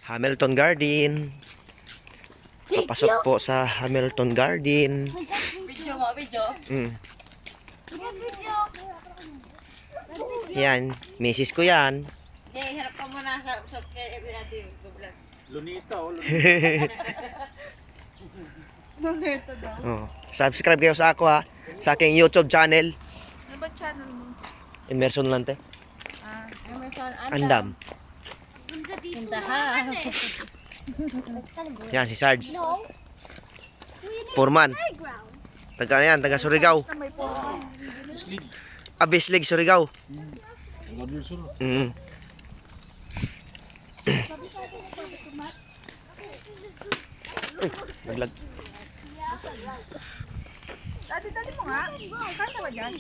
Hamilton Garden. Papasok po sa Hamilton Garden. Video mo, video. Yan, misis ko yan. Okay, harap ka muna sa kay natin. Lunita o Lunita daw. Oh, subscribe kayo sa ako ha. Sa aking YouTube channel. Ano ba channel mo? Immersion lang te. Emerson Andam. Indahan. Yan si Sarge. Foreman. Taga yan, taga Surigao. Abislig Surigao. Naglag. Dati mo nga. Kaya ba dyan?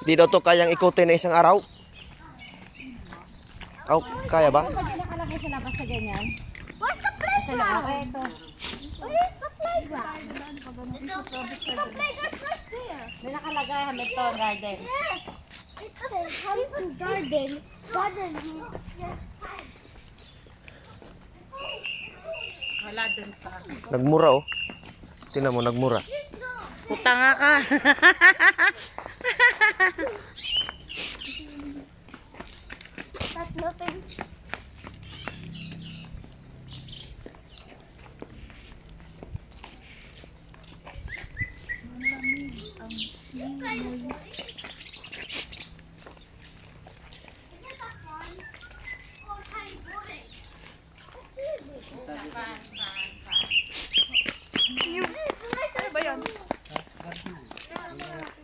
Di daw to kayang ikutin na isang araw. Oh, kaya ba? Pag nakalagay sa labas sa ganyan. What's the Sa playground? loob. Okay, ito. Where's the playground? The playground's right there. May nakalagay Hamilton Garden. Yes. It says Hamilton Garden. Garden. Wala dun pa. Nagmura oh. Tingnan mo, nagmura. Puta nga ka. That's nothing.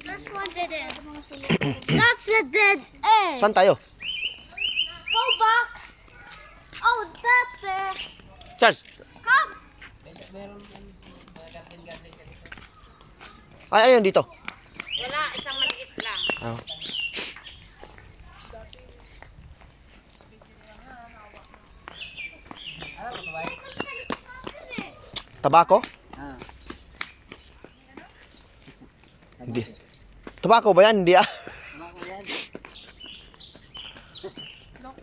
That's one dead end. That's the dead end. Saan tayo? Go back. Oh, that's it. Charles. Come. Ay, ayun dito. Wala, isang maliit lang. Oh. Tabako? Hindi. Tabako ba yan? Hindi ah.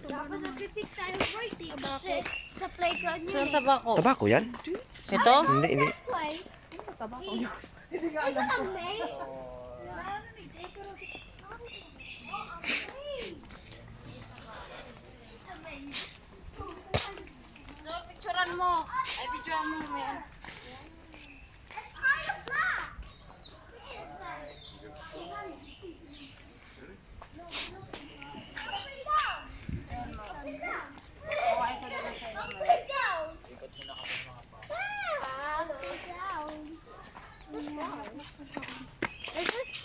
Dapat nagtitik tayo birthday kasi sa playground yun Saan eh. tabako? Tabako yan? Ito? Hindi, hindi. This way. Is it a May? So, picturean mo. Ay, videoan mo. It's kind of black.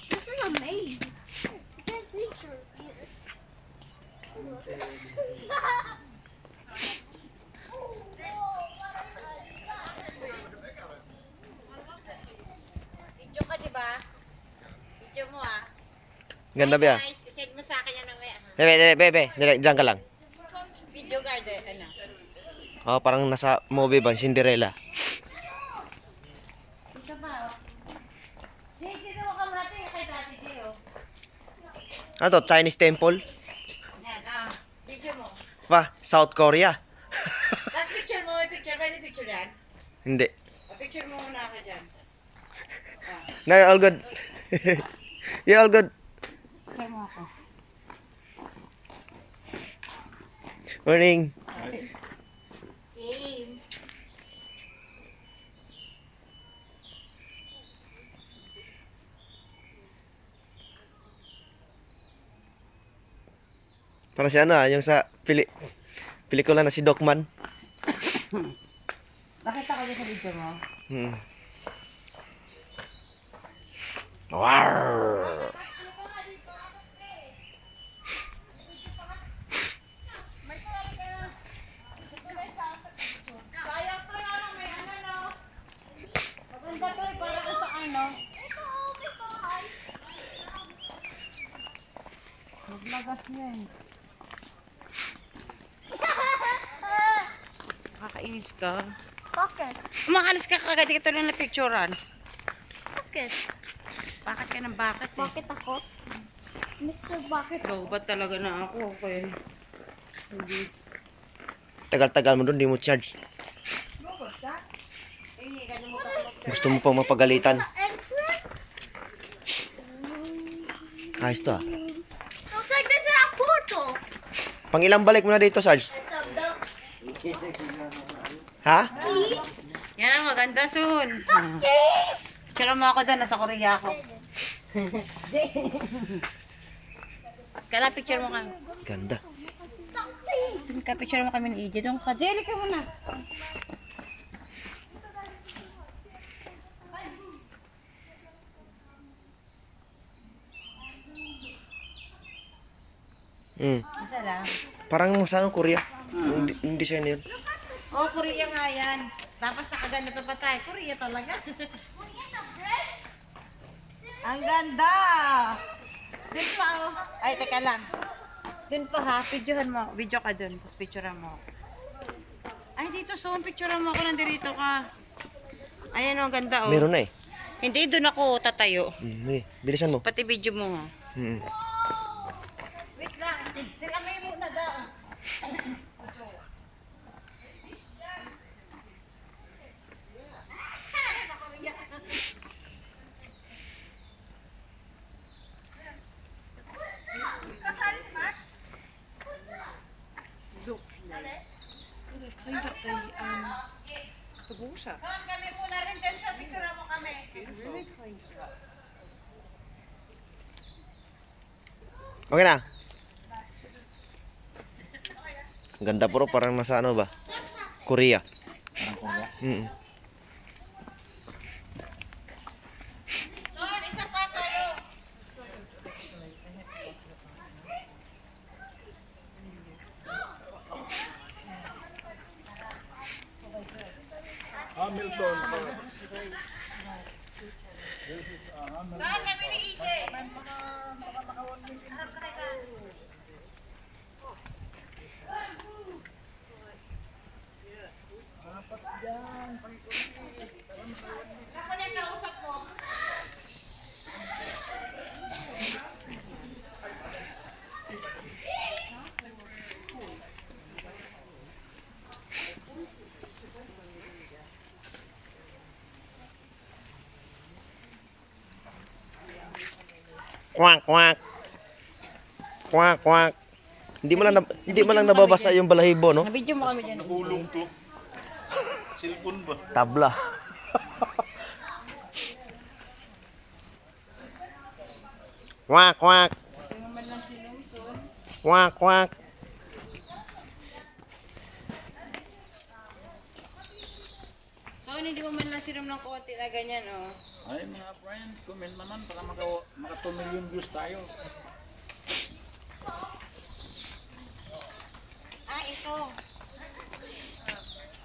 This is a maze. You can't see through either. Video ka, di ba? Video mo ah. Ganda ba yan? Guys, isend mo sa akin yan mamaya. Bebe, diyan ka lang. Video garden, ano? Oh, parang nasa movie ba? Cinderella. Isa pa, oh. Dito mo ka muna ito, kay dati dito. Ano to? Chinese temple? Yan, ah. Video mo. Pa, South Korea. Last picture mo, may picture. Pwede picture yan? Hindi. Picture mo muna ako dyan. No, all good. Yeah, all good. Picture mo ako. Morning. Game. Para si ano ah, yung sa pelikula na si Docman. Nakita ko sa video mo. Wow. Maglagas niya eh. Nakakainis ka. Bakit? Umaalis ka kagad, di ka tuloy na picturean. Bakit? Bakit ka ng bakit eh? Bakit ako? Mr. Bakit ako? Lobat talaga na ako. Okay. Tagal-tagal mo doon, di mo charge. Gusto mo pang mapagalitan. Ayos to ah. Looks like this is a portal. Pang ilang balik mo na dito, Sarge? Ha? Yan ang maganda, Sun. Picture mo ako doon, nasa Korea ako. Kala, picture mo kami. Ganda. Doon ka, picture mo kami ni EJ. Doon ka, Jelly ka muna. Isa lang. Parang sa ano, Korea. Yung design na yun. Oh, Korea nga yan. Tapos nakaganito pa tayo. Korea talaga. Ang ganda! Dun pa oh. Ay, teka lang. Dun pa ha. Videohan mo. Video ka dun. Tapos picturean mo. Ay, dito so. Picturean mo ako. Nandirito ka. Ayan oh, ang ganda oh. Meron na eh. Hindi, dun ako tatayo. Okay, bilisan mo. Pati video mo ha. Hmm. Wait lang. Sila may muna daw. Tubusa. Saan kami muna rin din sa picture mo kami. Okay na. Ang ganda bro, parang nasa ano ba? Korea. Mm. Son, isa pa solo. Hamilton. Saan kami ni EJ? Ako na yung kausap mo. Kwak, kwak. Kwak, kwak. Hindi mo lang nababasa yung balahibo, no? Nabidyo mo kami dyan. Ulong to. Cellphone ba? Tabla. Kwak, kwak. Kwak, kwak. So, hindi mo man lang sinom ng konti na ganyan, oh. Ay mga friend, comment naman para maka 2 million views tayo. Ah, ito.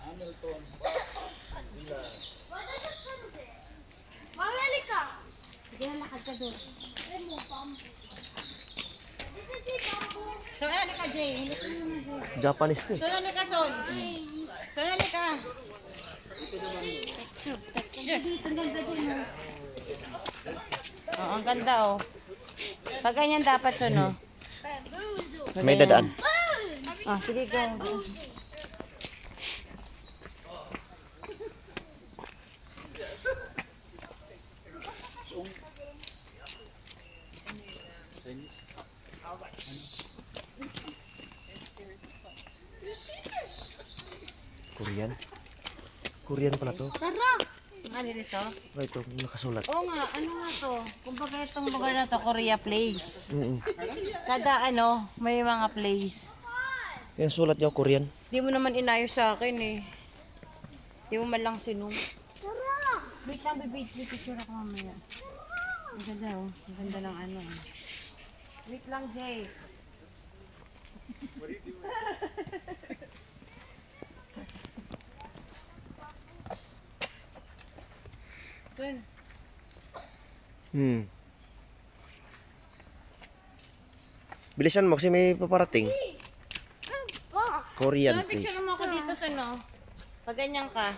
Hamilton. Mamali ka. Sige na lakad ka doon. So, ano ka, Jay? Hindi ka naman, Jay. Japanese to eh. So, ano ka, Son? So, ano ka? Picture, picture. Oh, ang ganda, oh. Pag ganyan dapat, Son, oh. Bamboozle. May dadaan. Ah, sige, go. Korean. Korean pala to. Tara. Ano dito? Oh, ito, nakasulat. Oo nga, ano nga to? Kumbaga itong lugar na to, Korea Place. Mm. Kada ano, may mga place. Yung sulat niya, Korean. Di mo naman inayos sa akin eh. Di mo man lang sinum. Tara. Wait lang, picture ako mamaya. Ang ganda oh. Ang ganda ng ano. Wait lang, Jay. Sun, Hmm. Bilisan mo kasi may paparating. Ba. Korean Sun, picture place. mo ako dito, Sun, no? Pag ganyan ka.